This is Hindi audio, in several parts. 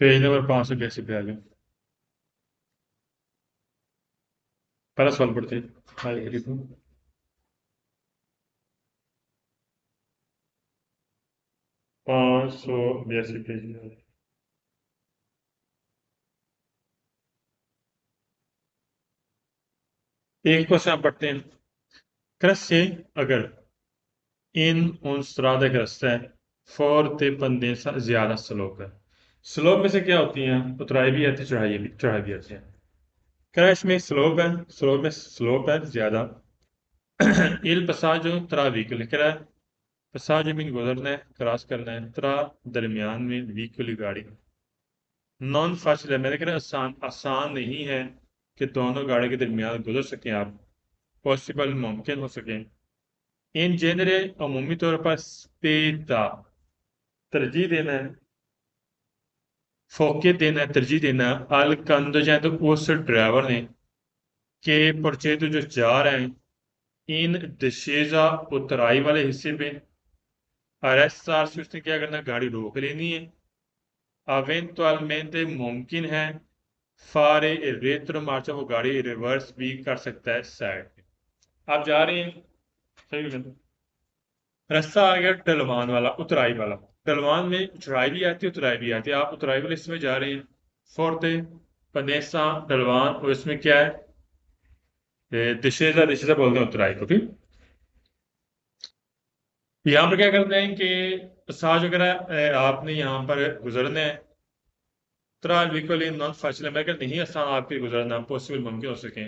पेज नंबर 582 पे आ गए। पहला सवाल पढ़ते हैं। हाय गरीब हूँ। 582 पेज में। एक क्वेश्चन आप पढ़ते हैं। कृषि अगर इन ons strada creste forte pendenza ज्यादा स्लोप है। स्लोप में से क्या होती हैं? उतराई भी आती है, चढ़ाई भी आती है। क्रैश में स्लोप है, स्लोप है ज्यादा। il passaggio tra vicoli कह रहा है passaggio में गुजरना है, क्रॉस करना है, tra दरमियान में व्हीकल गाड़ी। नॉन फासिल है, मैंने कह रहा आसान आसान नहीं है कि दोनों गाड़ी के दरमियान गुजर सकें आप। पॉसिबल मुमकिन हो सके। इन जेनरे अमूमी तौर पर स्पेता तरजीह देना है, फोके देना है, तरजीह देना है। अल कंदो जाए तो उस ड्राइवर ने के परचेतो जो जा रहे हैं इन दशेजा उतराई वाले हिस्से पे अरेस्टार से उसने क्या करना, गाड़ी रोक लेनी है। अवेंतुअलमेंटे मुमकिन है फारे रेत्रो मार्चा वो गाड़ी रिवर्स भी कर सकता है साइड पे। आप जा रहे हैं सही में, रास्ता आ गया ढलवान वाला, उतराई वाला। ढलवान में चढ़ाई भी आती है, उतराई भी आती है। आप उतराई वाले इसमें जा रहे हैं, फोर्ते पनेसा ढलवान, और इसमें क्या है, दिशेजा दिशेजा बोलते हैं उतराई को भी। यहाँ पर क्या करते हैं कि साज वगैरह आपने यहाँ पर गुजरना है। त्रा बिल्कुल नॉन फैसिल मैं नहीं आसान आपके गुजरना पॉसिबल मुमकिन हो सके।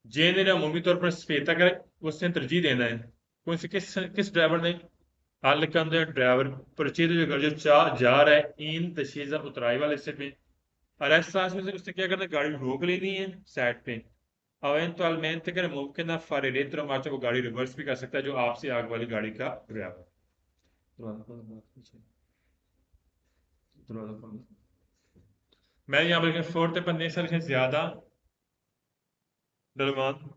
जे ने अमूमी तौर पर सफेदा कर उसने तरजीह देना है। कौन से किस ड्राइवर ने? हाल के अंदर ड्राइवर परिचित जो घर जो जा रहा है इन तशीजा उतराई वाले हिस्से पे। और ऐसा में से उसने क्या करना है, गाड़ी रोक लेनी है साइड पे। eventualmente अगर मुमकिन है फारे रेत्रो मार्चा वो गाड़ी रिवर्स भी कर सकता है, जो आपसे आगे वाली गाड़ी का ड्राइवर। मैं यहाँ पर फोर्थ पन्ने से ज्यादा डलवान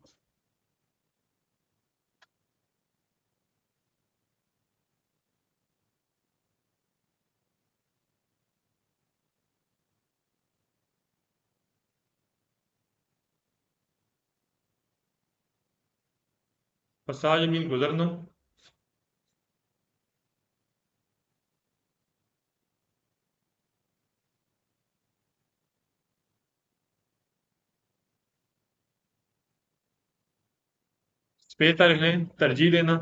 पसाज मीन गुजरना। स्पेस लिखें, तरजीह देना।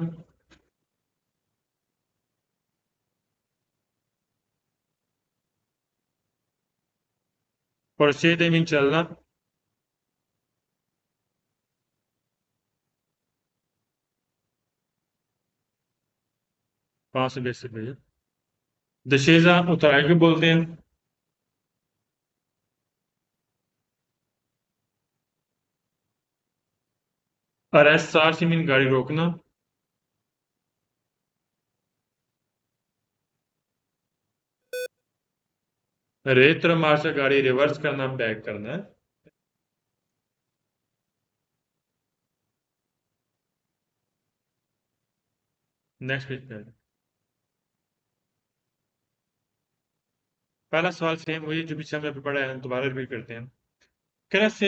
प्रोसीड मीन चलना। पांच से बेस से भेजा। दशेजा उतराई भी बोलते हैं। अरेस्ट सार से मीन गाड़ी रोकना। रेत्र मार से गाड़ी रिवर्स करना, बैक करना है। नेक्स्ट पेज पे पहला सवाल सेम वही जो पीछे हमने पढ़ा है, दोबारा रिपीट करते हैं। कैसे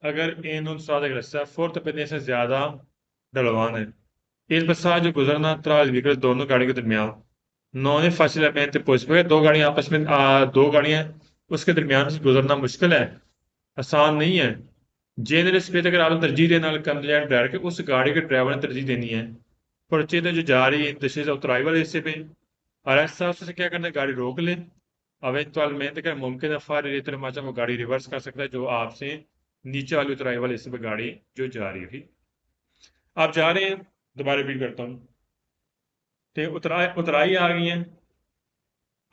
अगर इन उन सादा ग्रस्ता फोर्थ पे से ज्यादा ढलवान है, इस बसा जो गुजरना त्राल विकल्प दोनों गाड़ी के दरमियान नौने फासिला में पॉसिबल है। दो गाड़ियां आपस में दो गाड़ियां उसके दरमियान से गुजरना मुश्किल है, आसान नहीं है। जेनरस पे अगर आपने तरजीह देना कंप्लेंट ड्राइवर के उस गाड़ी के ड्राइवर ने तरजीह देनी है। परिचित जो जा रही है दशे से उतराई वाले हिस्से पे और ऐसा से क्या करना है, गाड़ी रोक ले। अवेंचुअलmente अगर मुमकिन है फार रेतर माचा वो गाड़ी रिवर्स कर सकता है, जो आपसे नीचे वाली उतराई वाले हिस्से पे गाड़ी जो जा रही थी। आप जा रहे हैं, दोबारा रिपीट करता हूँ। ठीक, उतराई उतराई आ गई है।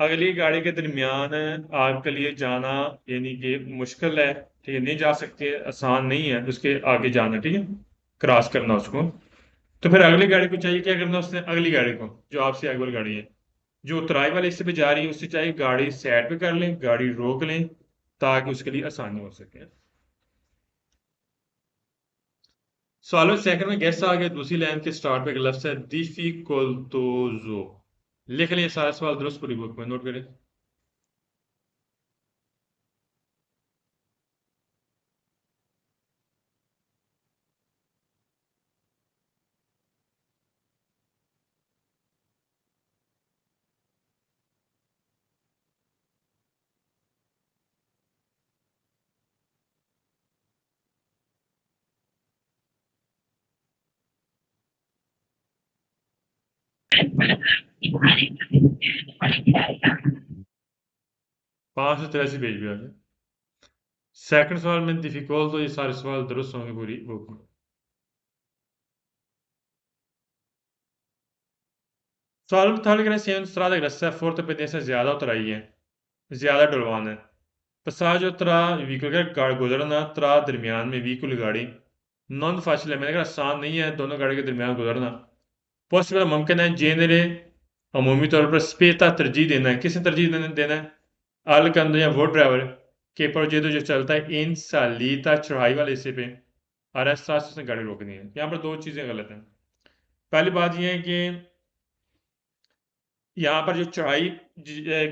अगली गाड़ी के दरमियान आपके लिए जाना यानी कि मुश्किल है, ठीक है, नहीं जा सकते, आसान नहीं है उसके आगे जाना, ठीक है, क्रॉस करना उसको। तो फिर अगली गाड़ी को चाहिए क्या करना, उसने अगली गाड़ी को जो आपसे आगे वाली गाड़ी है जो उतराई वाले हिस्से पे जा रही है उससे चाहिए गाड़ी साइड पे कर लें, गाड़ी रोक लें, ताकि उसके लिए आसानी हो सके। सवाल में सेकंड में गैस आ गया, दूसरी लाइन के स्टार्ट पे एक लफ्ज है डिफिकल्टोजो। लिख लें सारा सवाल दुरुस्त पूरी बुक में नोट करें। 583 पेज भी आ गए। सेकंड सवाल में डिफिकल्ट, तो ये सारे सवाल दुरुस्त होंगे पूरी बुक में। सवाल थर्ड करें seven strada grassa forte pendenza ज्यादा उतराई है, ज्यादा ढलवान है। passaggio tra व्हीकल का गाड़ी गुजरना, त्रा दरमियान में व्हीकल गाड़ी। नॉन फासिल है, मैंने कहा आसान नहीं है दोनों गाड़ी के दरमियान गुजरना। पॉसिबल मुमकिन है, जेनरे अमूमी तौर पर स्पेता तरजीह देना है, किसे तरजीह देना है? अल कंदो या वो ड्राइवर के प्रोजेक्ट जो चलता है इन सालीता चढ़ाई वाले हिस्से पे और ऐसा उसने गाड़ी रोकनी है। यहाँ पर दो चीज़ें गलत हैं। पहली बात यह है कि यहाँ पर जो चढ़ाई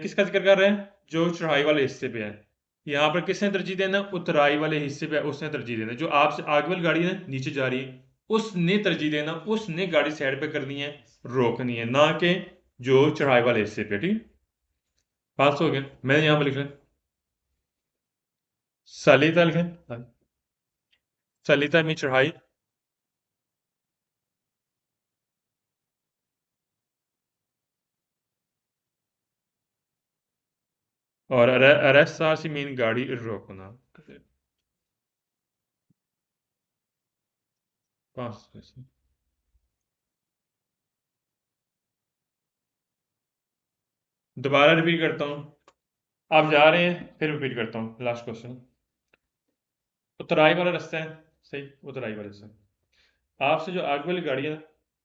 किसका जिक्र कर रहे हैं? जो चढ़ाई वाले हिस्से पे है। यहाँ पर किसने तरजीह देना? उतराई वाले हिस्से पे उसने तरजीह देना। जो आपसे आगे वाली गाड़ी है नीचे जा रही है उसने तरजीह देना, उसने गाड़ी साइड पे करनी है, रोकनी है, ना कि जो चढ़ाई वाले हिस्से पे। ठीक, पास हो गया। मैंने यहाँ पर लिख लिया सलीता लिखे, सलीता में चढ़ाई, और अरेस्टा से मीन गाड़ी रोकना। पास दोबारा रिपीट करता हूँ। आप जा रहे हैं, फिर रिपीट करता हूँ लास्ट क्वेश्चन। उतराई वाला रास्ता है, सही, उतराई वाला रास्ता। आपसे जो आगे वाली गाड़ी है,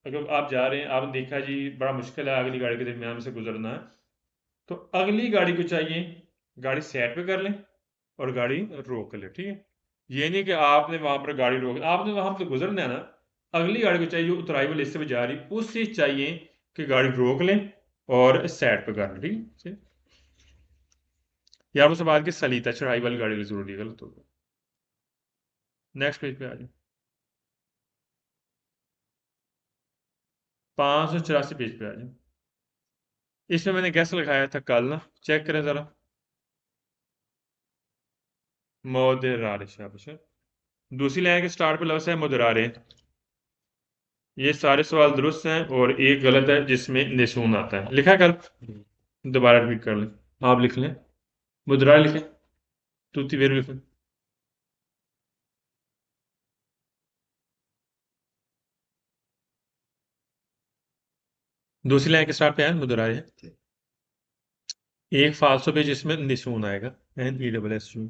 अगर आप जा रहे हैं, आपने देखा जी बड़ा मुश्किल है अगली गाड़ी के दरमियान में से गुजरना है, तो अगली गाड़ी को चाहिए गाड़ी साइड पे कर लें और गाड़ी रोक ले। ठीक है, ये नहीं कि आपने वहां पर गाड़ी रोक, आपने वहां पर गुजरना है ना, अगली गाड़ी को चाहिए जो उतराई वाले हिस्से पे जा रही उससे चाहिए कि गाड़ी रोक लें और साइड पे कर लें। ठीक है, यार उसके बाद की सलीता चढ़ाई वाली गाड़ी की जरूरी है, गलत हो गया। नेक्स्ट पेज पे आ जाए, 584 पेज पे आ जाए। इसमें मैंने गैस लगाया था कल ना, चेक करें जरा। मोदरारे, शाबाश। दूसरी लाइन के स्टार्ट पे लफ्ज़ है मुदरारे। ये सारे सवाल दुरुस्त हैं और एक गलत है जिसमें निसून आता है, लिखा है कल, दोबारा रिपीट कर लें। आप लिख लें, मुद्रा लिखें, तूती वेर लिखें। दूसरी लाइन के स्टार्ट पे है मुद्रा है, एक फालसो पे जिसमें निसून आएगा, NESSU।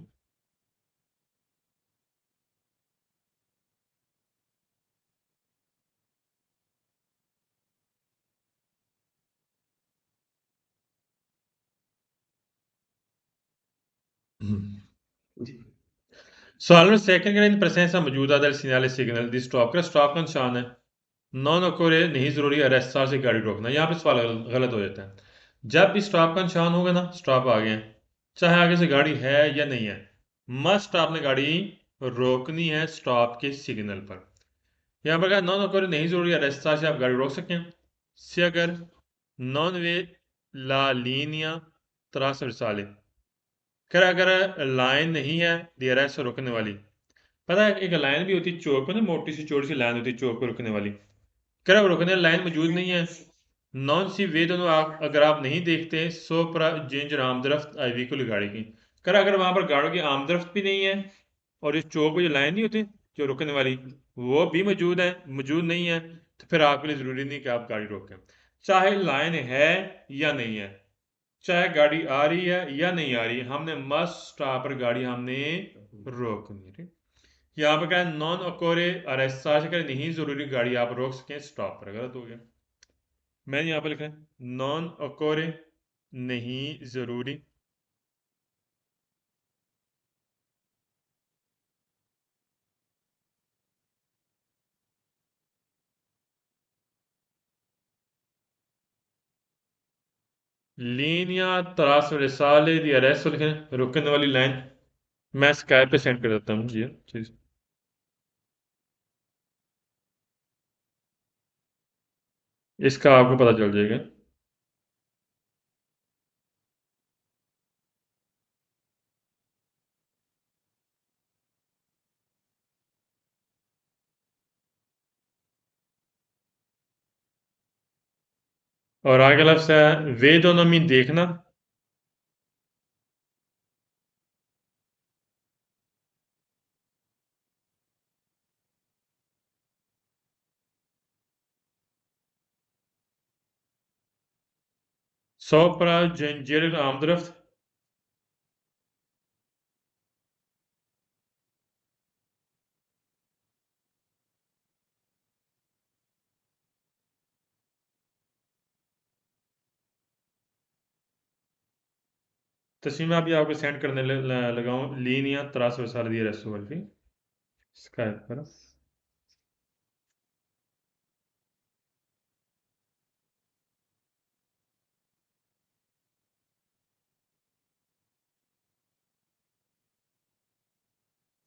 सवाल में सेकंड का इन presenza मौजूदा del segnale सिग्नल दी स्टॉप का स्टॉप का निशान है। नॉन ओकोरे नहीं जरूरी अरेस्टा से गाड़ी रोकना, यहाँ पे सवाल गलत हो जाता है। जब भी स्टॉप का निशान होगा ना, स्टॉप आ गया, चाहे आगे से गाड़ी है या नहीं है, मस्ट आपने गाड़ी रोकनी है स्टॉप के सिग्नल पर। यहाँ पर नॉन ओकोरे नहीं जरूरी अरेस्टा से आप गाड़ी रोक सकते हैं, से अगर नॉन वे ला लीनिया ट्रांसवर्साले, अगर लाइन नहीं है डी अरेस्ट रोकने वाली। पता है एक लाइन भी होती है चौक पर ना, मोटी सी चौड़ी सी लाइन होती है चौक पर रुकने वाली, कर अब रुकने वाली लाइन मौजूद नहीं है, नॉन सी वे दोनों आप अगर आप नहीं देखते सो पर जिंज आमदरफ्त व्हीकल गाड़ी की, कर अगर वहां पर गाड़ियों की आमदरफ्त भी नहीं है और इस चौक पर जो लाइन नहीं होती जो रुकने वाली वो भी मौजूद है, मौजूद नहीं है, तो फिर आपके लिए जरूरी नहीं कि आप गाड़ी रोकें, चाहे लाइन है या नहीं है, चाहे गाड़ी आ रही है या नहीं आ रही है, हमने मस्ट स्टॉप पर गाड़ी हमने रोकनी है। ठीक, यहाँ पर क्या है, नॉन अकोरे और ऐसा कर नहीं जरूरी गाड़ी आप रोक सकें स्टॉप पर, गलत हो गया। मैंने यहाँ पर लिखा है नॉन अकोरे नहीं जरूरी लीनिया ट्रांसवर्साले दी अरेस्ट लिखें, रुकने वाली लाइन। मैं स्काइप पे सेंड कर देता हूँ जी चीज, इसका आपको पता चल जाएगा। और आगे लफ्ज़ है वे दोनों मीन देखना। Sopra ginger aandurft. तस्वीर में अभी आपको सेंड करने लगाऊं Linnaea trasversale di adesso Wolfi Skype पर।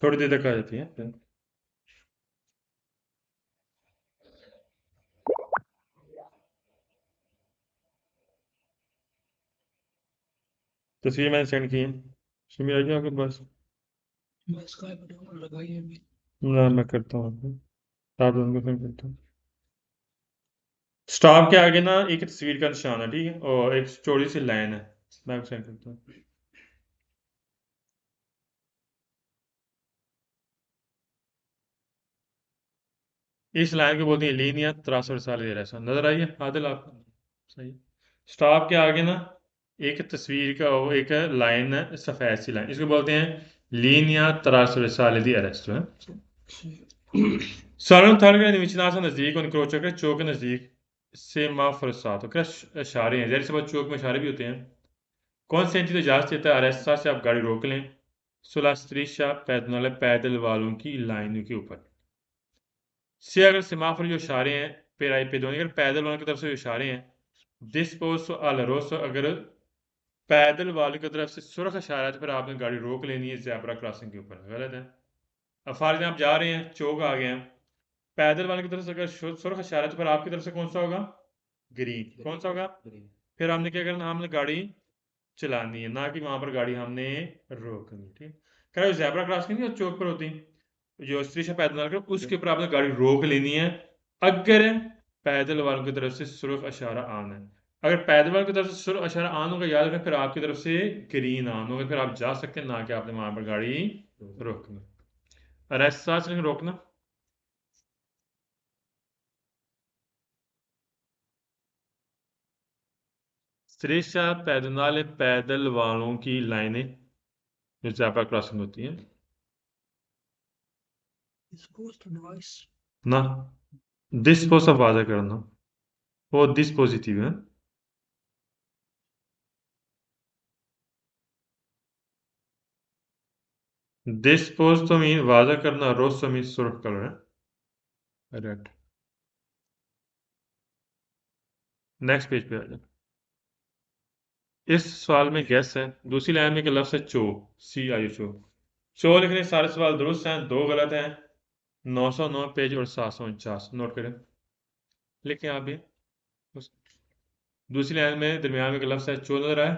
थोड़ी देर तक आ जाती है। तस्वीर मैंने सेंड की है। सुमी आ गया आपके पास। मैं स्काइप डाउनलोड लगाई है अभी। ना मैं करता हूँ आपको। आप दोनों को सेंड करता हूँ। स्टॉप के आगे ना एक तस्वीर का निशान है, ठीक है, और एक चौड़ी सी लाइन है। मैं आपको सेंड करता हूँ। इस लाइन को बोलते हैं लीनिया ट्रांसवर्साल रेलेशन। नजर आई है आदिल आपको? सही। स्टॉप के आगे ना एक तस्वीर का वो एक लाइन है, सफेद सी लाइन, इसको बोलते हैं लीनिया ट्रांसवर्साल दी अरेस्ट है। साधारण थार के vicinato से नजदीक और incrocio के चौक के नजदीक से forzato क्या इशारे हैं, जैसे से बात चौक में इशारे भी होते हैं। कौन सी एंटी इजाजत देता है अरेस्टा से आप गाड़ी रोक लें सुला स्त्रीशा पैदल पैदल वालों की लाइन के ऊपर से अगर सिमाफोर जो इशारे हैं पेराई पे दोनों अगर पैदल वालों की तरफ से जो इशारे हैं डिस्पोज अल रोस अगर पैदल वालों की तरफ से सुरख इशारा है तो फिर आपने गाड़ी रोक लेनी है ज़ेब्रा क्रॉसिंग के ऊपर। गलत है। अब फार आप जा रहे हैं चौक आ गए हैं पैदल वाले की तरफ से अगर सुरख इशारा है तो फिर आपकी तरफ से कौन सा होगा? ग्रीन। कौन सा होगा? फिर हमने क्या करना, हमने गाड़ी चलानी है, ना कि वहां पर गाड़ी हमने रोकनी। ठीक। कह रहा ज़ेब्रा क्रॉसिंग नहीं चौक पर होती जो स्त्री पैदल वाले उसके ऊपर आपने गाड़ी रोक लेनी है अगर पैदल वालों की तरफ से सुरख इशारा आन है। अगर पैदल वालों की तरफ से सुरख इशारा आन होगा याद रखें फिर आपकी तरफ से ग्रीन आन होगा, फिर आप जा सकते हैं, ना कि आपने वहां पर गाड़ी रोकनी। और ऐसा नहीं रोकना। श्रेष्ठा पैदल पैदल वालों की लाइनें जो ज़ेब्रा क्रॉसिंग होती है ना, डिस्पोज ऑफ वादा करना वो डिस्पोजिटिव है। डिस्पोज तो मीन वादा करना, रोज तो मीन सुर्ख कलर है। रेड। नेक्स्ट पेज पे आ जाए। इस सवाल में गैस है दूसरी लाइन में एक लफ्ज़ है चो सी आई चो। चो लिखने सारे सवाल दुरुस्त हैं, दो गलत हैं। 909 पेज और 749 नोट करें। लिखें आप भी। दूसरी लाइन में दरमियान में एक लफ्ज़ है चो नजर आए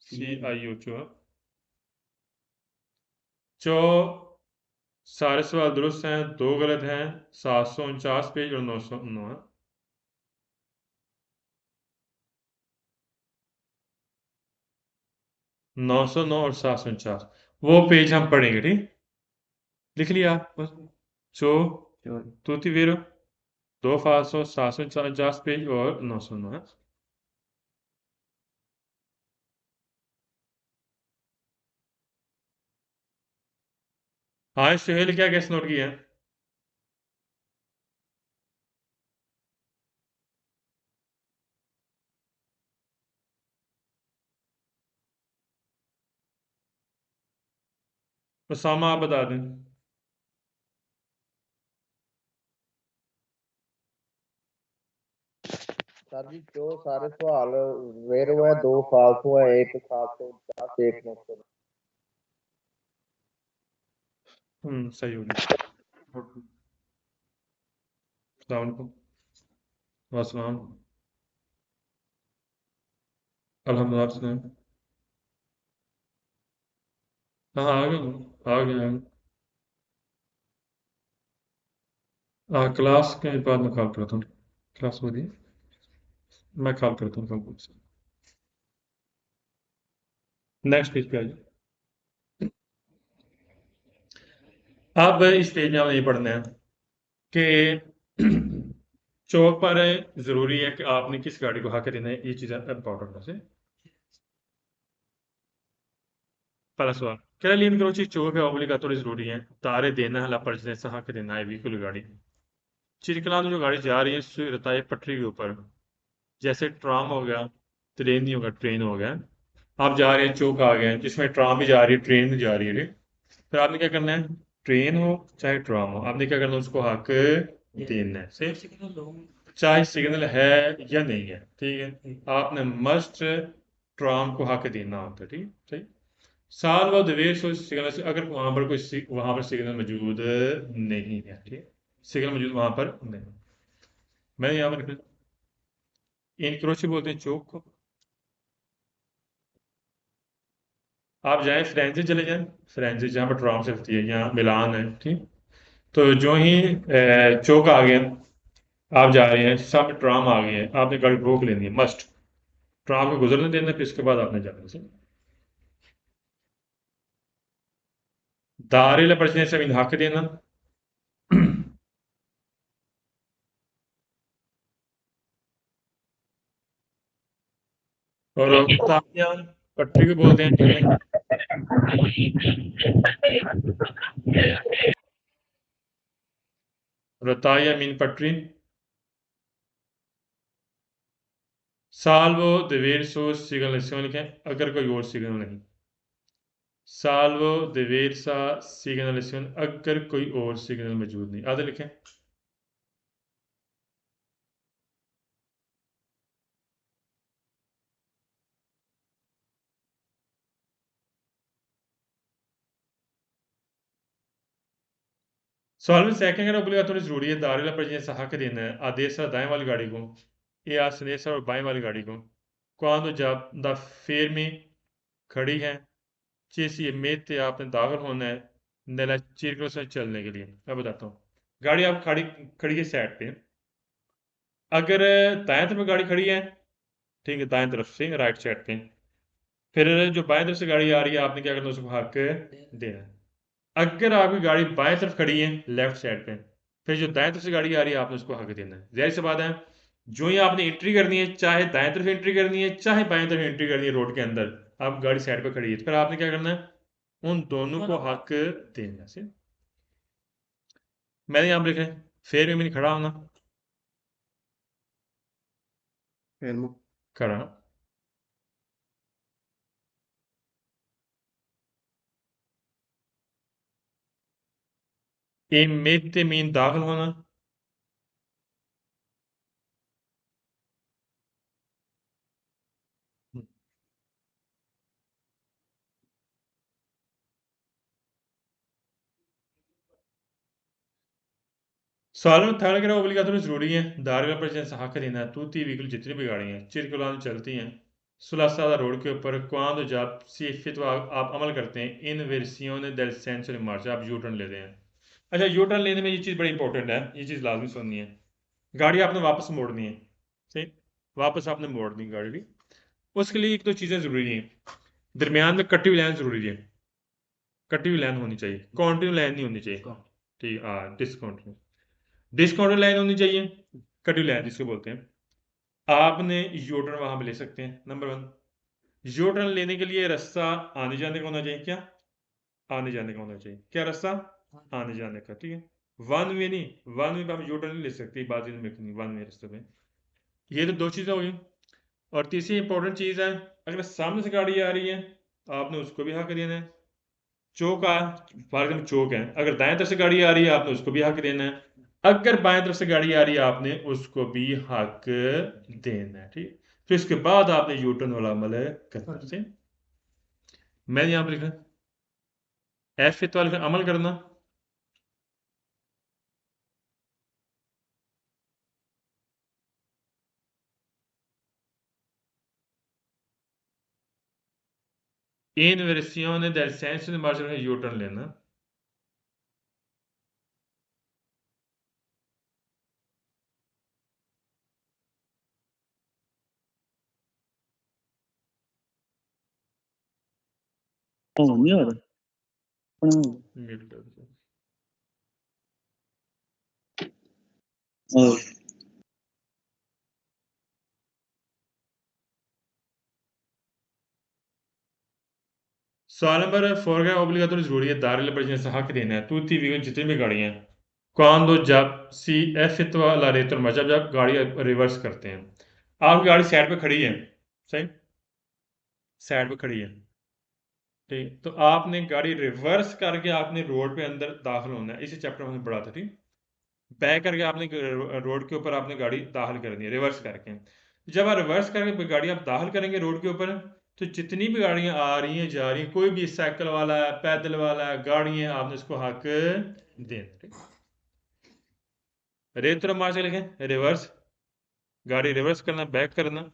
सी आई ओ चो। चो सारे सवाल दुरुस्त हैं, दो गलत हैं। 749 पेज और 909 है। 909 और 749 वो पेज हम पढ़ेंगे। ठीक। लिख लिया बस। चो तुति वीरो दो 749 पेज और 909 है। हाँ सुहेल क्या गैस नोट किया है? उसामा आप बता दें। सर जी जो सारे सवाल वेरो है दो फालतू है एक 749 एक 900। सही हो गया। अस्सलाम वालेकुम। वासलाम। अल्हम्दुलिल्लाह आप सुनाएं। हाँ आ गया आ गया आ गया। क्लास के बाद मैं कॉल करता हूँ। क्लास हो गई। मैं कॉल करता हूँ। नेक्स्ट पेज पे आ जाओ। अब इस पेज में हमें ये पढ़ना है कि चौक पर ज़रूरी है कि आपने किस गाड़ी को हक देना है। ये चीज़ इंपॉर्टेंट है से पहला सवाल क्या लीन करोची चौक है ऑब्लिगाटोरी ज़रूरी है तारे देना है ला परजने हक देना है व्हीकल गाड़ी चिरकला जो गाड़ी जा रही है उससे रहता है पटरी के ऊपर जैसे ट्राम हो गया ट्रेन नहीं होगा ट्रेन हो गया आप जा रहे हैं चौक आ गए हैं जिसमें ट्राम भी जा रही है ट्रेन भी जा रही है फिर आपने क्या करना है ट्रेन हो चाहे ट्राम हो आपने क्या करना है उसको हक देना है से सिग्नल हो चाहे सिग्नल है या नहीं है ठीक है आपने मस्ट ट्राम को हक देना होता है ठीक है सही साल व द्वेष हो सिग्नल से अगर वहां पर वहां पर सिग्नल मौजूद नहीं है ठीक है सिग्नल मौजूद वहां पर नहीं मैं यहाँ पर इनक्रोची बोलते हैं चौक को आप जाएं फ्रेंच चले जाएं फ्रेंच जहाँ पर ट्राम चलती है यहाँ मिलान है ठीक तो जो ही चौक आ गया आप जा रहे हैं सामने ट्राम आ गई है आपने गाड़ी रोक लेनी है मस्ट ट्राम को गुजरने देना फिर उसके बाद आपने जाना है दारिल प्रश्न से हक देना और तालियां पटरी को बोलते हैं ठीक है रताया मीन पटरी salvo diverso segnalazione लिखें अगर कोई और सिग्नल नहीं salvo diversa segnalazione अगर कोई और सिग्नल मौजूद नहीं आधे लिखें सवाल में सेकंड का ओब्लिगाटोरी जरूरी है दारिला पर जैसा हक देना है आदेश दाएं वाली गाड़ी को या संदेश और बाएं वाली गाड़ी को quando जब द फेर में खड़ी है चेसी मेते आपने दाखिल होना है नला चिरकलो से चलने के लिए मैं बताता हूँ गाड़ी आप खड़ी खड़ी है साइड पे अगर दाएं तरफ गाड़ी खड़ी है ठीक है दाएं तरफ से राइट साइड पे फिर जो बाएं तरफ से गाड़ी आ रही है आपने क्या करना है उसको हक देना है अगर आपकी गाड़ी बाएं तरफ खड़ी है लेफ्ट साइड पे फिर जो दाएं तरफ से गाड़ी आ रही है आपने उसको हक देना है जाहिर सी बात है जो ही आपने एंट्री करनी है चाहे दाएं तरफ एंट्री करनी है चाहे बाएं तरफ एंट्री करनी है रोड के अंदर आप गाड़ी साइड पे खड़ी है तो फिर आपने क्या करना है उन दोनों को हक देना से मैंने यहाँ पर लिखा है फेर में मैंने खड़ा होना खड़ा ए मेते मीन दाखिल होना सवाल में थर्ड ग्रह ओब्लिगाटोरी जरूरी है दारिला पर जैसे हक देना है तूती व्हीकल जितनी भी गाड़ी हैं चिरकुलान चलती हैं सुलासादा रोड के ऊपर क्वांद जब सीफित आप अमल करते हैं इन वेर्सियों del senso di marcia आप यू टर्न लेते हैं अच्छा यू टर्न लेने में ये चीज़ बड़ी इंपॉर्टेंट है ये चीज़ लाजमी सुननी है गाड़ी आपने वापस मोड़नी है सही वापस आपने मोड़नी गाड़ी भी उसके लिए एक दो चीज़ें ज़रूरी हैं दरमियान में कटी हुई लाइन ज़रूरी है कटी हुई लाइन होनी चाहिए कॉन्टिन्यू लाइन नहीं होनी चाहिए ठीक हाँ डिस्काउंट डिस्काउंटेड लाइन होनी चाहिए कटी लाइन जिसको बोलते हैं आपने यूटर्न वहां पे ले सकते हैं नंबर वन यूटर्न लेने के लिए रास्ता आने जाने का होना चाहिए क्या आने जाने का होना चाहिए क्या रास्ता आने जाने का ठीक है वन वे नहीं वन वे पे हम यूटर्न नहीं ले सकते बात में नहीं वन वे रास्ते में ये तो दो चीज़ें हो गई और तीसरी इंपॉर्टेंट चीज़ है अगर सामने से गाड़ी आ रही है आपने उसको भी हक देना है चौक आ फॉर एग्जाम्पल चौक है अगर दाएं तरफ से गाड़ी आ रही है आपने उसको भी हक देना है अगर बाएं तरफ से गाड़ी आ रही है आपने उसको भी हक देना है ठीक फिर इसके बाद आपने यू टर्न वाला अमल करना है मैंने यहाँ पर लिखा एफ वाले अमल करना इन versione del senso di marcia U turn लेना नहीं हो रहा म्यूट कर दो। और सवाल नंबर 4 का ओब्लिगाटोरी जरूरी है दारिल बरजने से हक देना है tutti i vigili जितनी भी गाड़ियां हैं quando जब सी effettua la retromarcia जब गाड़ी रिवर्स करते हैं आपकी गाड़ी साइड पे खड़ी है सही साइड पे खड़ी है ठीक तो आपने गाड़ी रिवर्स करके आपने रोड पे अंदर दाखिल होना है इसी चैप्टर में हमने पढ़ा था ठीक बैक करके आपने रोड के ऊपर आपने गाड़ी दाखिल करनी है रिवर्स करके जब आप रिवर्स करके गाड़ी आप दाखिल करेंगे रोड के ऊपर तो जितनी भी गाड़ियां आ रही हैं जा रही हैं कोई भी साइकिल वाला है पैदल वाला है गाड़ियां आपने उसको हक देना रेत्र मार से लिखें रिवर्स गाड़ी रिवर्स करना बैक करना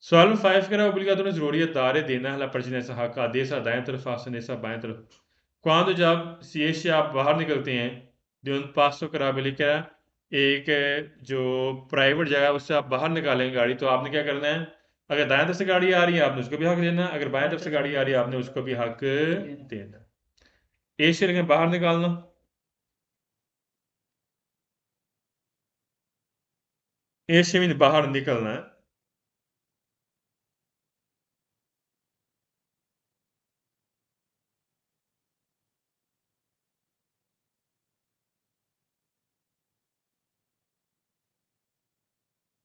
सवाल 5 करा obbligato जरूरी है dare देना है la pertinenza हक आदेश दाएं तरफ आसनेसा बाएं तरफ quando जब सी से आप बाहर निकलते हैं di un passo carabelica एक जो प्राइवेट जगह है उससे आप बाहर निकालेंगे गाड़ी तो आपने क्या करना है अगर दाएं तरफ से गाड़ी आ रही है आपने उसको भी हक देना अगर बाएं तरफ से गाड़ी आ रही है आपने उसको भी हक देना ए से लेकर बाहर निकालना ए से भी बाहर निकलना है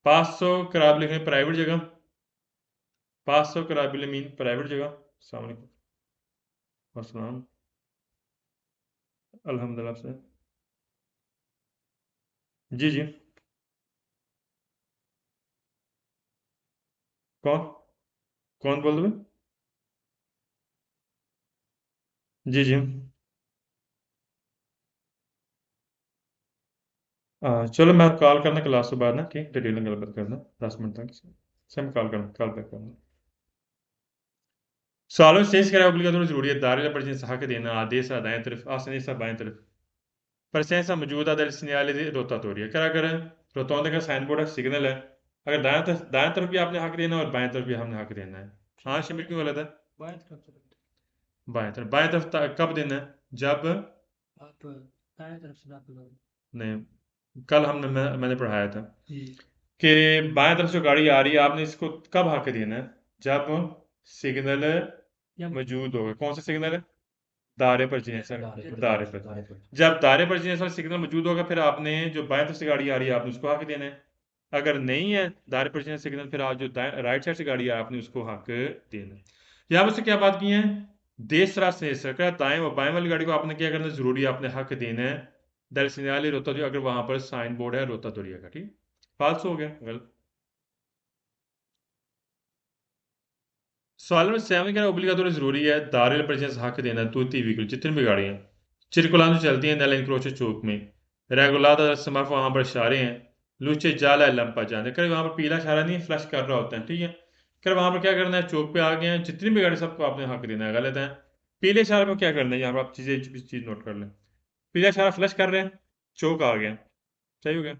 पासो कराब लिखें प्राइवेट जगह पासो कराबिल मीन प्राइवेट जगह अस्सलाम वालेकुम अल्हम्दुलिल्लाह से जी जी कौन कौन बोल रहे जी जी चलो मैं कॉल करना क्लास के बाद ना ठीक डिटेल में गलबात करना 10 मिनट तक से मैं कॉल करना कॉल बैक करना सालों से इसका obbligato जरूरी है दारिल presenza हक देना आदेश दाएं तरफ आसनेसा बाएं तरफ presenza मौजूदा del segnale di rotatoria क्या करें रोटोंडे का साइन बोर्ड है सिग्नल है अगर दाएं तरफ भी आपने हक देना और बाएं तरफ भी हमने हक देना है हाँ शिमिर क्यों गलत है बाएं तरफ कब देना है जब आप दाएं तरफ से दाखिल हो नहीं कल मैंने पढ़ाया था कि बाएं तरफ से गाड़ी आ रही है आपने इसको कब हक देना है जब सिग्नल मौजूद होगा कौन सा सिग्नल है दायरे पर दायरे पर जब दायरे पर जीने सिग्नल मौजूद होगा फिर आपने जो बाएं तरफ से गाड़ी आ रही है आपने उसको हक देना है अगर नहीं है दायरे पर जीने सिग्नल फिर आप जो राइट साइड से गाड़ी आ आपने उसको हक देना है यहाँ पर से क्या बात की है देश रास्ते से दाएं व बाएं वाली गाड़ी को आपने क्या करना जरूरी है आपने हक देना है दर सिग्नल रोता अगर वहां पर साइन बोर्ड है रोता दोरिया का ठीक फाल्स हो गया गलत सवाल नंबर 7 क्या ओब्लिगाटोरी जरूरी है दारिल presenza हक देना tutti i veicoli जितनी भी गाड़ियां circolando चलती हैं nella incrocio चौक में regolata dal semaforo वहां पर इशारे हैं luce gialla e lampeggiante कर वहां पर पीला इशारा नहीं है फ्लैश कर रहा होता है ठीक है कर वहां पर क्या करना है चौक पे आ गए हैं जितनी भी गाड़ी सबको आपने हक देना है गलत है पीले इशारे में क्या करना है यहाँ पर आप चीज नोट कर लें पीला इशारा फ्लैश कर रहे हैं चौक आ गया सही हो गया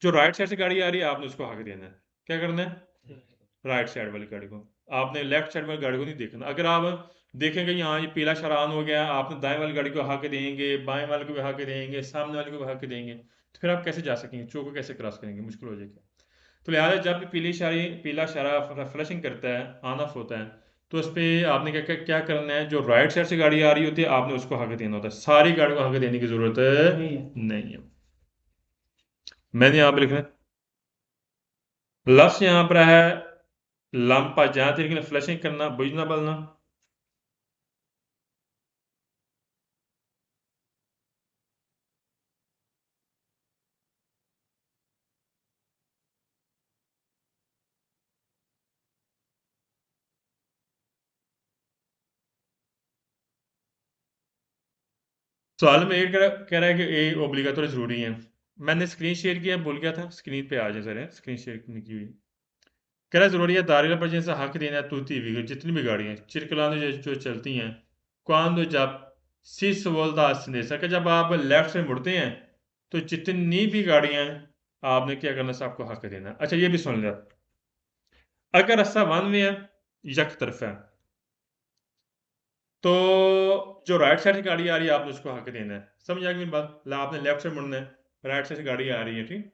जो राइट साइड से गाड़ी आ रही है आपने उसको हक देना है क्या करना है राइट साइड वाली गाड़ी को आपने लेफ्ट साइड वाली गाड़ी को नहीं देखना अगर आप देखेंगे यहाँ ये पीला शरान हो गया आपने दाएं वाली गाड़ी को हक देंगे बाएं वाले को भी हक देंगे सामने वाले को भी हक देंगे तो फिर आप कैसे जा सकेंगे चौक को कैसे क्रॉस करेंगे मुश्किल हो जाएगा तो लिहाजा जब भी पीला इशारा फ्लैशिंग करता है ऑन ऑफ होता है तो उस पर आपने क्या करना है जो राइट साइड से गाड़ी आ रही होती है आपने उसको हक देना होता है सारी गाड़ी को हक देने की जरूरत नहीं है मैंने यहाँ पे लिखना लफ्स यहाँ पर है लंपा जहां तरीके फ्लशिंग करना बुझना बलना सवाल में एक कह रहा है कि ए ओब्लिगाटोरी जरूरी है मैंने स्क्रीन शेयर किया भूल गया था स्क्रीन पे आ जाए सर स्क्रीन शेयर नहीं की हुई कह रहा है जरूरी है दारिला पर जैसे हक देना है तूती हुई जितनी भी गाड़ियां चिरकलाने जो चलती हैं क्वांदो जब सिस वोल्दा सिनेसा कि जब आप लेफ्ट से मुड़ते हैं तो जितनी भी गाड़ियां हैं आपने क्या करना है, आपको हक देना है। अच्छा ये भी सुन लिया, अगर रास्ता वन वे है, यक तरफ है, तो जो राइट साइड से गाड़ी आ रही है आपने उसको हक देना है। समझ आ गई मेरी बात? ला आपने लेफ्ट से मुड़ना है, राइट साइड से गाड़ी आ रही है, ठीक,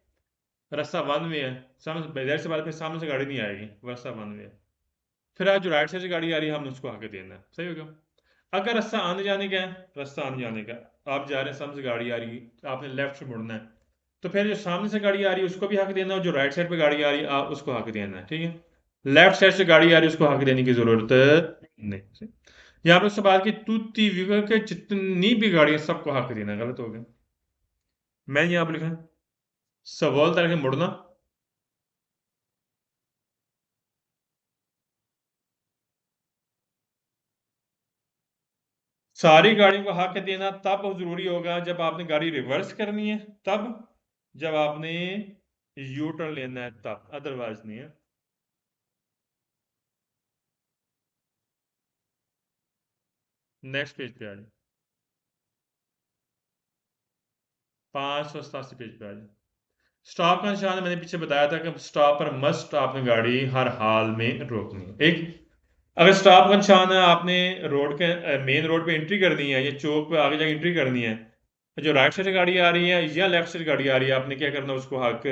रास्ता वन वे है, सामने इधर से बात, फिर सामने से गाड़ी नहीं आएगी, रास्ता वन वे है, फिर आज जो राइट साइड से गाड़ी आ रही है हमने उसको हक देना है। सही हो गया? अगर रास्ता आने जाने का है, रास्ता आने जाने का, आप जा रहे हैं, सामने से गाड़ी आ रही है, आपने लेफ्ट से मुड़ना है, तो फिर जो सामने से गाड़ी आ रही है उसको भी हक देना, और जो राइट साइड पे गाड़ी आ रही है आप उसको हक देना है, ठीक है? लेफ्ट साइड से गाड़ी आ रही है उसको हक देने की जरूरत नहीं। यहाँ पे उससे बात की तुति विगर के जितनी भी गाड़ियां सबको हक देना, गलत हो गया। मैं यहाँ पे लिखा सवाल तरह के मुड़ना, सारी गाड़ियों को हक देना तब जरूरी होगा जब आपने गाड़ी रिवर्स करनी है, तब जब आपने यू टर्न लेना है तब, अदरवाइज नहीं है। नेक्स्ट पेज पे आ जाए, 587 पेज पे आ जाए। स्टॉप का निशान मैंने पीछे बताया था कि स्टॉप पर मस्ट आपने गाड़ी हर हाल में रोकनी है। एक, अगर स्टॉप का निशान है, आपने रोड के मेन रोड पे एंट्री करनी है या चौक पे आगे जाके एंट्री करनी है, तो जो राइट साइड से गाड़ी आ रही है या लेफ्ट साइड गाड़ी आ रही है आपने क्या करना है, उसको हक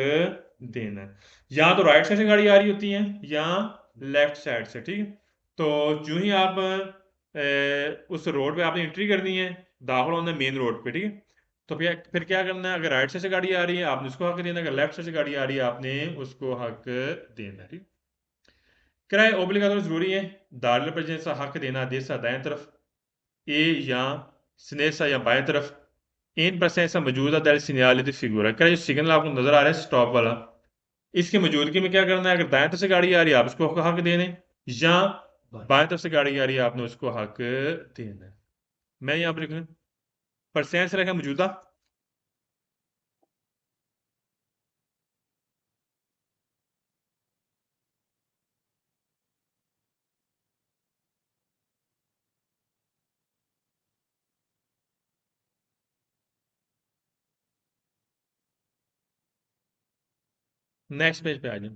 देना है। या तो राइट साइड से गाड़ी आ रही होती है या लेफ्ट साइड से, ठीक है? तो जो ही आप उस रोड पे आपने एंट्री करनी है, दाखिल होना है मेन रोड पे, ठीक है? तो फिर क्या करना है, अगर राइट साइड से गाड़ी आ रही है आपने उसको हक देना, अगर लेफ्ट साइड से गाड़ी आ रही है आपने उसको हक देना है, ठीक? किराए ओब्लिगाटोरी जरूरी है, दारिल पर जैसा हक देना देसा दाएं तरफ, ए या सिनेसा या बाएं तरफ, इन presenza मौजूदा del segnale di figura, क्या जो सिग्नल आपको नजर आ रहा है स्टॉप वाला, इसकी मौजूदगी में क्या करना है, अगर दाएं तरफ से गाड़ी आ रही है आप उसको हक देने, या बाएं तरफ से गाड़ी आ रही है आपने उसको हक देना है। मैं यहाँ पर लिखूँ परसेंस रहेगा मौजूदा। नेक्स्ट पेज पे आ जाए,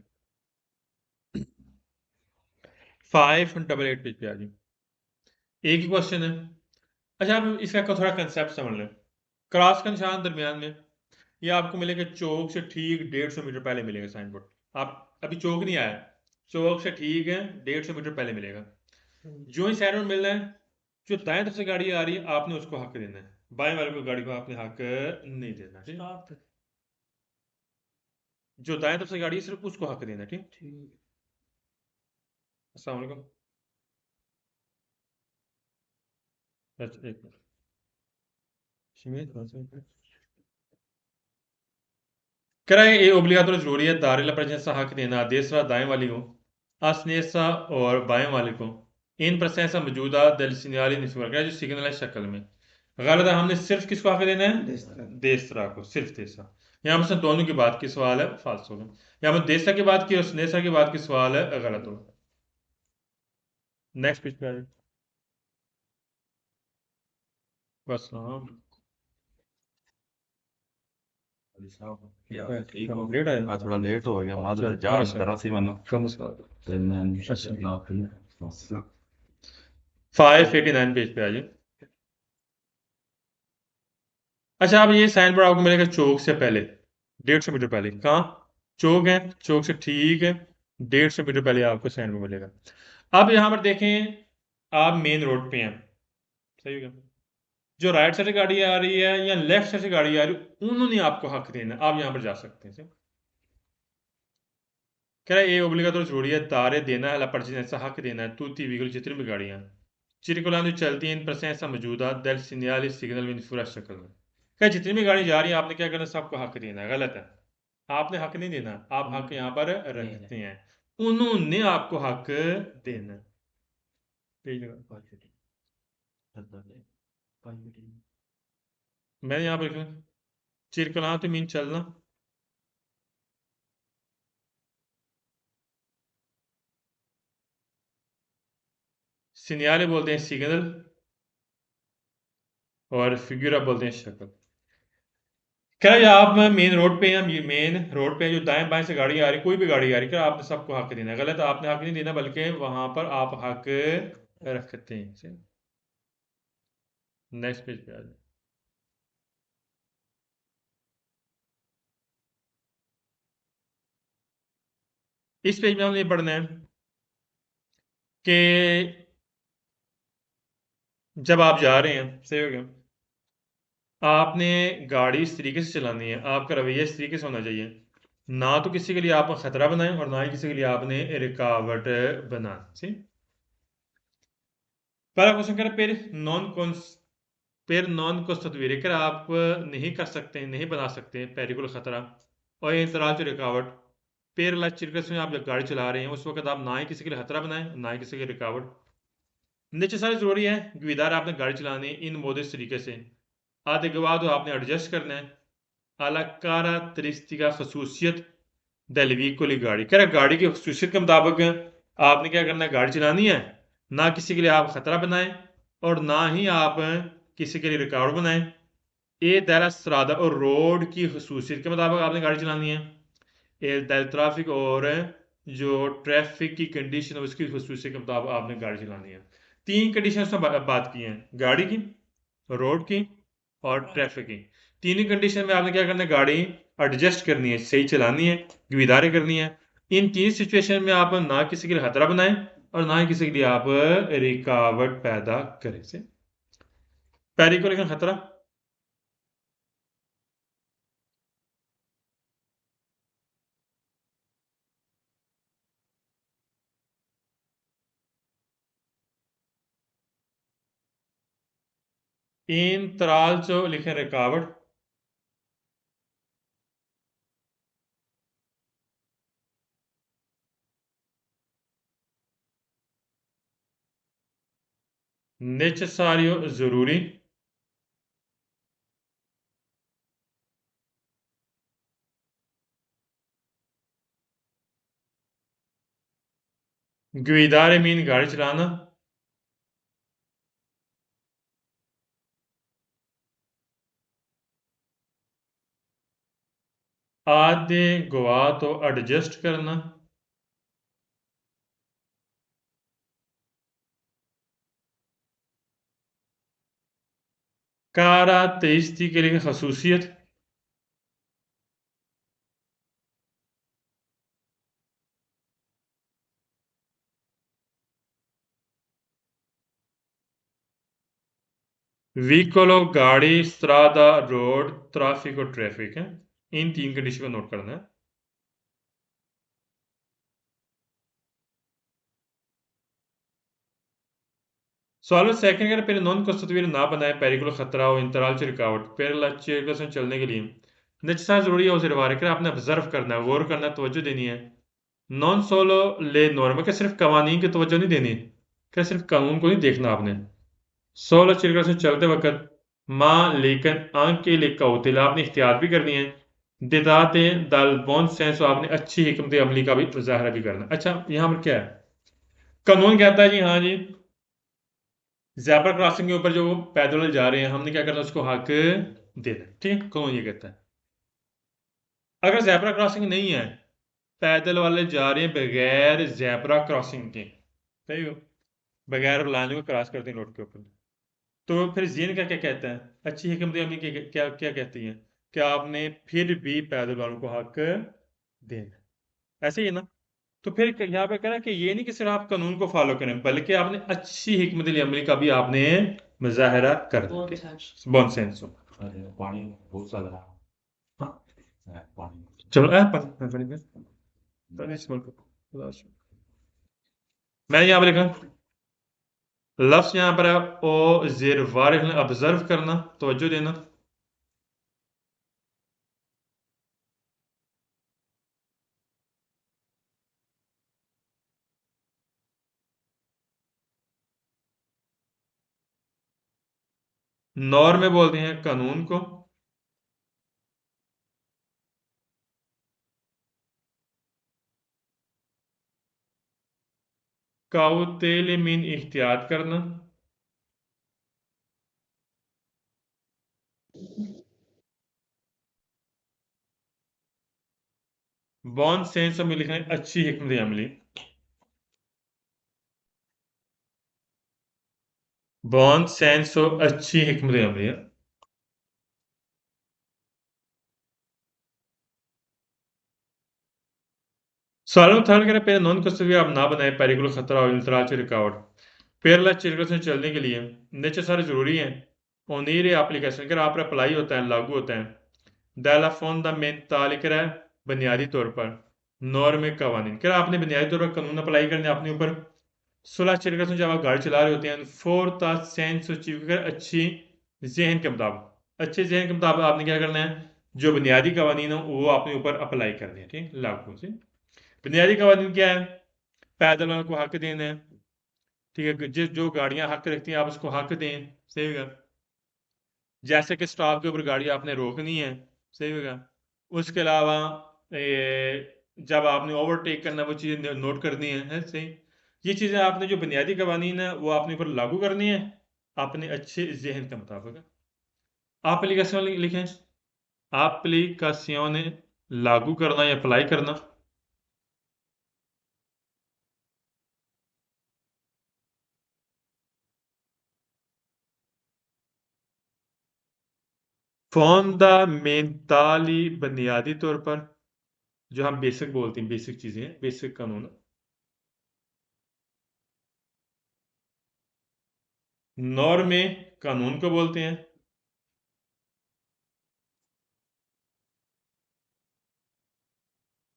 588 पेज पे आ जाए। एक ही क्वेश्चन है। अच्छा आप इसका थोड़ा कंसेप्ट समझ लें। क्रॉस का निशान दरमियान में, ये आपको मिलेगा चौक से ठीक 150 मीटर पहले मिलेगा साइन बोर्ड। आप अभी चौक नहीं आया, चौक से ठीक है 150 मीटर पहले मिलेगा। जो ही साइन बोर्ड मिल रहा है, जो दाएं तरफ से गाड़ी आ रही है आपने उसको हक देना है, बाएं वाले को गाड़ी को आपने हक नहीं देना, ठीक? स्टॉप। जो दाएं तरफ से गाड़ी है सिर्फ उसको हक देना, ठीक? ठीक। अस्सलाम वालेकुम। अच्छा एक मिनट, कराए ए ओब्लिगाटोरी जरूरी है, दारिल पर जैसा हक देना देसरा दाएं वाली को, असनेसा और बाएं वाले को, इन प्रसेंसा मौजूदा दल सिग्नली निस्बर का जो सिग्नल है शक्ल में। गलत है, हमने सिर्फ किसको हक देना है, देसरा को, सिर्फ देसरा। यहाँ पर दोनों की बात की सवाल है, फाल्स होगा। यहाँ पर देसरा की बात की और स्नेसा की बात की सवाल है, गलत होगा। नेक्स्ट पेज पे आ जाए बस। हाँ कंप्लीट है। आज थोड़ा लेट हो गया माधुर चल, जा अच्छा। तरह से मनो कम से कम अच्छा 589 पेज पे आ जाए। अच्छा आप ये साइन बोर्ड आपको मिलेगा चौक से पहले, 150 मीटर पहले। कहाँ चौक है, चौक से ठीक है 150 मीटर पहले आपको साइन बोर्ड मिलेगा। अब यहाँ पर देखें, आप मेन रोड पे हैं, सही हो गया? जो राइट साइड से गाड़ी आ रही है या लेफ्ट साइड से गाड़ी आ रही है उन्होंने आपको हक देना, आप यहाँ पर जा सकते हैं। कह रहा है ये ओब्लिगाटोरी जरूरी है, तारे देना है, ला ऐसा हक देना है tutti veicoli जितनी भी गाड़ियां circolando चलती हैं इन presenza मौजूदा del segnale सिग्नल में पूरा शक्ल में। क्या जितनी भी गाड़ी जा रही है आपने क्या करना है, सबको हक देना है। गलत है, आपने हक नहीं देना, आप हक यहाँ पर रखते हैं, उन्होंने आपको हक देना है। पेज लगा। मैं यहाँ पर लिखूँ circolando मीन चलना, सिग्नल बोलते हैं सिग्नल, और फिगुरा बोलते हैं शक्ल। क्या ये आप मेन रोड पे हैं, मेन रोड पे जो दाएं बाएं से गाड़ी आ रही, कोई भी गाड़ी आ रही, क्या आपने सबको हक देना है? गलत, आपने हक नहीं देना, बल्कि वहां पर आप हक रखते हैं। नेक्स्ट पेज पे आ जाए। इस पेज में हमने ये पढ़ना है कि जब आप जा रहे हैं, सही हो गया, आपने गाड़ी इस तरीके से चलानी है, आपका रवैया इस तरीके से होना चाहिए, ना तो किसी के लिए आप खतरा बनाएं और ना ही किसी के लिए आपने रुकावट बनानी। पहला क्वेश्चन कह रहा है, पेर नॉन कॉन्स्टिट्यूएंट, कर आप नहीं कर सकते हैं, नहीं बना सकते हैं पेरिकुल खतरा और इंतराज जो रुकावट। पेर ला चिरकस में आप जब गाड़ी चला रहे हैं उस वक्त आप ना ही किसी के लिए खतरा बनाएं, ना ही किसी की रुकावट। नीचे सारी जरूरी है गवीदार आपने गाड़ी चलानी है इन मोड इस तरीके से। आधे गवाह तो आपने एडजस्ट करना है। अला काराक्टरिस्टिका खसूसियत del vehicolo गाड़ी, कह रहा है गाड़ी की खसूसियत के मुताबिक आपने क्या करना है, गाड़ी चलानी है, ना किसी के लिए आप खतरा बनाएं और ना ही आप किसी के लिए रुकावट बनाएं। ए दायरा सरादा और रोड की खसूसियत के मुताबिक आपने गाड़ी चलानी है। ए दायरा ट्रैफिक और जो ट्रैफिक की कंडीशन है उसकी खसूसियत के मुताबिक आपने गाड़ी चलानी है। तीन कंडीशन उसमें बात की है, गाड़ी की, रोड की और ट्रैफिक की। तीनों कंडीशन में आपने क्या करना है, गाड़ी एडजस्ट करनी है, सही चलानी है, गवीदारी करनी है। इन तीन सिचुएशन में आप ना किसी के लिए खतरा बनाएं और ना ही किसी के लिए आप रुकावट पैदा करें से। पैरी को लेकर खतरा, इन तराल चो लिखे रुकावट, नेसेसारियो जरूरी, गवीदारे मीन गाड़ी चलाना, आधे गवाह तो एडजस्ट करना, कारा तेस्ती के लिए खसूसियत, व्हीकल गाड़ी, स्त्रादा रोड, ट्रैफिक और ट्रैफिक है। इन तीन कंडीशन को नोट करना है। सवाल में सेकंड कह पहले नॉन कॉन्स्टिट्यूएंट ना बनाए पेरिकुलर खतरा हो इंतराल से रुकावट पैरेलल चेयरगस में चलने के लिए निश्चय जरूरी है उसे रिवार कर आपने ऑब्जर्व करना है, गौर करना है, तवज्जो देनी है। नॉन सोलो ले नॉर्म के सिर्फ कवानीन की तवज्जो नहीं देनी, क्या सिर्फ कानून को नहीं देखना आपने। सोलो चेयरगस में चलते वक्त माँ लेकिन आंख के लिए कौतिल आपने एहतियात भी करनी है। दिदाते दल बॉन सेंस आपने अच्छी हिकमत अमली का भी मुजाहरा भी करना। अच्छा यहाँ पर क्या है, कानून कहता है जी, हाँ जी, ज़ेब्रा क्रॉसिंग के ऊपर जो पैदल जा रहे हैं हमने क्या करना है, उसको हक देना, ठीक है, कौन ये कहता है। अगर ज़ेब्रा क्रॉसिंग नहीं है, पैदल वाले जा रहे हैं बगैर ज़ेब्रा क्रॉसिंग के, सही हो, बगैर लाइन को क्रॉस करते हैं रोड के ऊपर, तो फिर जीन का क्या कहता है, अच्छी हिकमत अमली क्या क्या कहती है कि आपने फिर भी पैदल वालों को हक देना, ऐसे ही है ना। तो फिर यहाँ पे कह रहा है कि ये नहीं कि सिर्फ आप कानून को फॉलो करें, बल्कि आपने अच्छी हिकमत अमली का भी आपने मुजाहरा करना, बॉन सेंस हो। अरे पानी बहुत ज्यादा हाँ, है पानी। चलो पानी इस्तेमाल करो। मैं यहाँ पर लिखा लफ्ज यहाँ पर है ओ जेर वारिफ, ऑब्जर्व करना, तवज्जो देना। नॉर में बोलते हैं कानून को, काउतेल मीन एहतियात करना, बॉन सेंस में लिखना है अच्छी हिकमत अमली। बॉन सेंस अच्छी हिकमत अमली है। सवाल में थर्ड करें पेड़ नॉन कस्टोडियल आप ना बनाए पेरिकुलर खतरा और इंतराज से रुकावट पेरला चिरकल से चलने के लिए नीचे सारे जरूरी हैं ओनीर एप्लीकेशन कर आप अप्लाई होता है लागू होता है दाला फोन द मेन तालिकर है बुनियादी तौर पर नॉर्म कवानीन कर आपने बुनियादी तौर पर कानून अप्लाई करने अपने ऊपर सुलह चिरकल से जब आप गाड़ी चला रहे होते हैं फोर द सेंस अचीव कर अच्छी जहन के मुताबिक अच्छे जहन के मुताबिक आपने क्या करना है जो बुनियादी कवानीन हो वो अपने ऊपर अप्लाई करने हैं ठीक लागू से बुनियादी कवानीन क्या है पैदल वालों को हक देना है ठीक है जो गाड़ियां हक रखती हैं आप उसको हक दें सही होगा जैसे कि स्टॉप के ऊपर गाड़ी आपने रोकनी है सही होगा उसके अलावा जब आपने ओवरटेक करना वो चीज़ें नोट करनी है सही ये चीज़ें आपने जो बुनियादी कवानीन है वो अपने ऊपर लागू करनी है अपने अच्छे जहन के मुताबिक एप्लीकेशन लिखें एप्लीकेशन लागू करना या अप्लाई करना फंडामेंटली बुनियादी तौर पर जो हम बेसिक बोलते हैं बेसिक चीजें हैं बेसिक कानून नॉर्म में कानून को बोलते हैं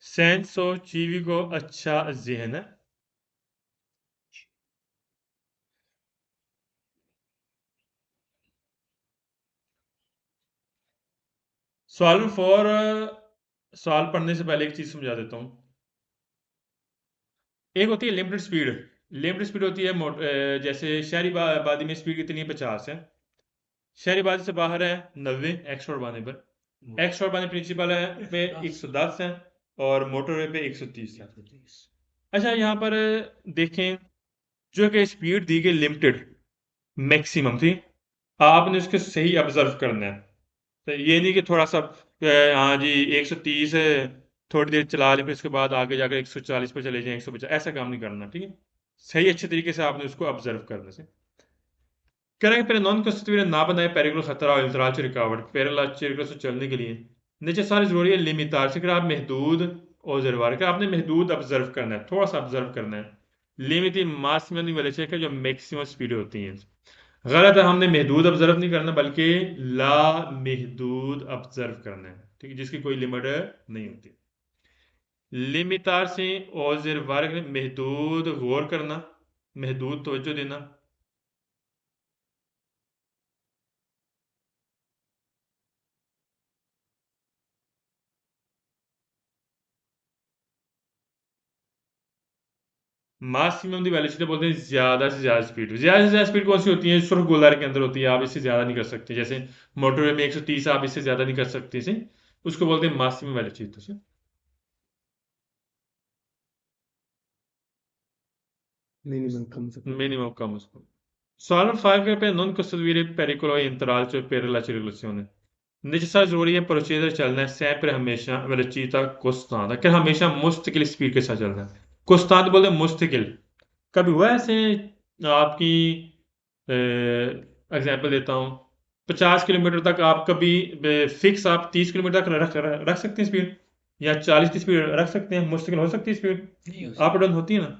सेंस ऑफ चीवी को अच्छा जहन है सवाल फॉर सवाल पढ़ने से पहले एक चीज समझा देता हूं एक होती है लिमिटेड स्पीड होती है जैसे शहरी आबादी में स्पीड कितनी है 50 है शहरी आबादी से बाहर है 90 एक्सट्रा उड़ाने पर एक्स्ट्रा उड़ाने प्रिंसिपल है पे 110 है और मोटरवे पे 130 है अच्छा यहाँ पर देखें जो कि स्पीड दी गई लिमिटेड मैक्सिमम थी आपने उसके सही ऑब्जर्व करना है तो ये नहीं कि थोड़ा सा हाँ जी 130 है थोड़ी देर चला लें फिर उसके बाद आगे जाकर 140 पे चले जाएं 150 ऐसा काम नहीं करना ठीक है सही अच्छे तरीके से आपने उसको ऑब्जर्व करने से करेंगे पहले नॉन तस्वीरें ना बनाए पेरिकुलर खतरा और इंतराल से रुकावट पैरेलल चिरकुलर से चलने के लिए नीचे सारी जरूरी है लिमितार से आप महदूद और जरवार का आपने महदूद ऑब्जर्व करना है थोड़ा सा ऑब्जर्व करना है लिमिट माक्सिमम वाले से जो मैक्सिमम स्पीड होती है गलत है हमने महदूद ऑब्जर्व नहीं करना बल्कि ला महदूद ऑब्जर्व करना है ठीक है जिसकी कोई लिमिट नहीं होती लिमितार से और वर्ग महदूद गौर करना महदूद तवज्जो देना मैक्सिमम दी वैल्यू से बोलते हैं ज्यादा से ज्यादा स्पीड कौन सी होती है सिर्फ गोलार के अंदर होती है आप इससे ज्यादा नहीं कर सकते जैसे मोटरवे में 130 आप इससे ज्यादा नहीं कर सकते इसे उसको बोलते हैं मैक्सिमम वैल्यू मिनिमम कम उसको सवाल 5 के पे non costituire pericolo intralcio per la circolazione necessario è procedere चलना है sempre हमेशा velocità costante कि हमेशा मुस्तकिल स्पीड के साथ चलना है कॉन्स्टेंट बोलते हैं मुस्तकिल कभी हुआ है ऐसे आपकी एग्जांपल देता हूँ 50 किलोमीटर तक आप कभी फिक्स आप 30 किलोमीटर तक रख सकते हैं स्पीड या 40 की स्पीड रख सकते हैं मुस्तकिल हो सकती है स्पीड नहीं हो अप डाउन होती है ना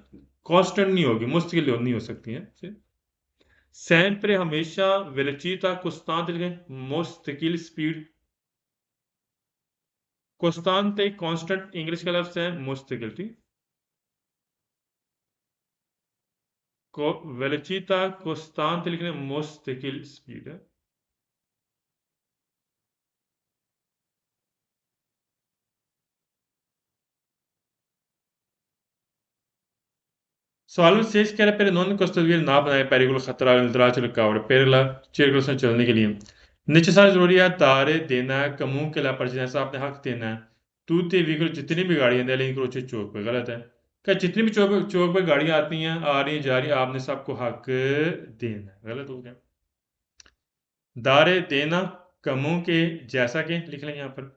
कांस्टेंट नहीं होगी मुस्तकिल नहीं हो सकती है sempre हमेशा velocità costante मुस्तकिल स्पीड costante कांस्टेंट इंग्लिश का लफ्ज है मुस्तकिल ठीक velocità costante लिखने मुस्तकिल स्पीड है सवाल में शेष कह रहे पहले नॉन कोस्टल ना बनाए पेरिकुलर खतरा इंतराज से रुकावट पेरेला चेयर से चलने के लिए नीचे सारी जरूरी है तारे देना है कमू के लापर जैसा आपने हक देना है तूते व्हीकल जितनी भी गाड़ियां हैं लेकिन क्रोचे चौक पे गलत है क्या जितनी भी चौक पे गाड़ियां आती हैं आ रही जा रही आपने सबको हक देना है गलत हो गया दारे देना कमू के जैसा के लिख लें यहाँ पर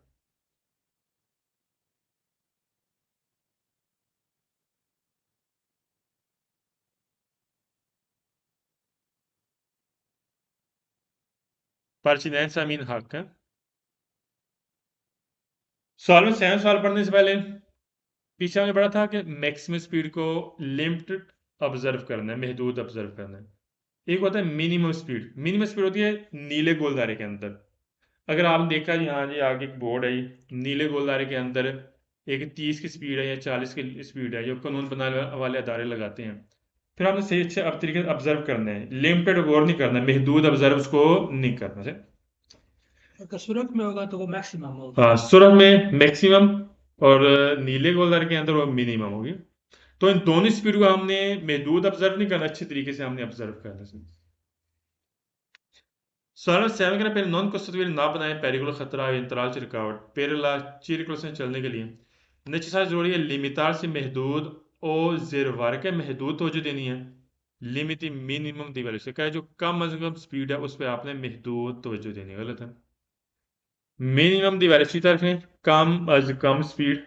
परचिनेंसा मीन हक है। सवाल में 7 सवाल पढ़ने से पहले पीछे हमने पढ़ा था कि मैक्सिमम स्पीड को लिमिटेड ऑब्जर्व करना है, महदूद ऑब्जर्व करना है। एक होता है मिनिमम स्पीड। मिनिमम स्पीड होती है नीले गोल दायरे के अंदर। अगर आपने देखा यहाँ जी आगे एक बोर्ड है, नीले गोल दायरे के अंदर एक 30 की स्पीड है या 40 की स्पीड है, जो कानून बनाने वाले अदारे लगाते हैं। फिर आपने सही अच्छे अब तरीके से ऑब्जर्व करना है, लिमिटेड गौर नहीं करना, महदूद ऑब्जर्व उसको नहीं करना है। अगर सूरत में होगा तो वो मैक्सिमम होगा। हाँ, सूरत में मैक्सिमम और नीले गोल दायरे के अंदर वो मिनिमम होगी। तो इन दोनों स्पीड को हमने महदूद ऑब्जर्व नहीं करना, अच्छे तरीके से हमने ऑब्जर्व करना है। सवाल 7 के पहले नॉन तस्वीर ना बनाए, पेरिकुलर खतरा इंतराल से रुकावट पेरला चिरकुलर से चलने के लिए नीचे साथ जोड़ी है लिमिटार से महदूद और जेरवार के महदूद तवज्जो देनी है। लिमिट मिनिमम दी वैल्यू से कहे जो कम अज कम स्पीड है उस पर आपने महदूद तवज्जो देनी है। गलत है। मिनिमम दी वैल्यू की तरफ है, कम अज कम स्पीड।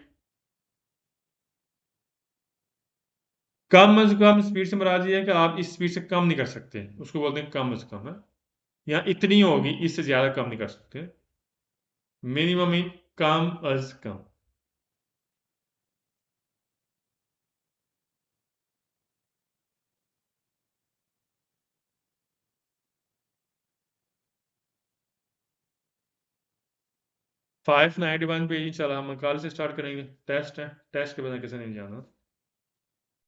कम अज कम स्पीड से मुराद ये है कि आप इस स्पीड से कम नहीं कर सकते, उसको बोलते हैं कम अज कम है। या इतनी होगी, इससे ज्यादा कम नहीं कर सकते। मिनिमम इन कम अज कम। फाइव 91 पेज इंशाल्लाह हम कल से स्टार्ट करेंगे। टेस्ट है, टेस्ट के बाद किसी नहीं जाना।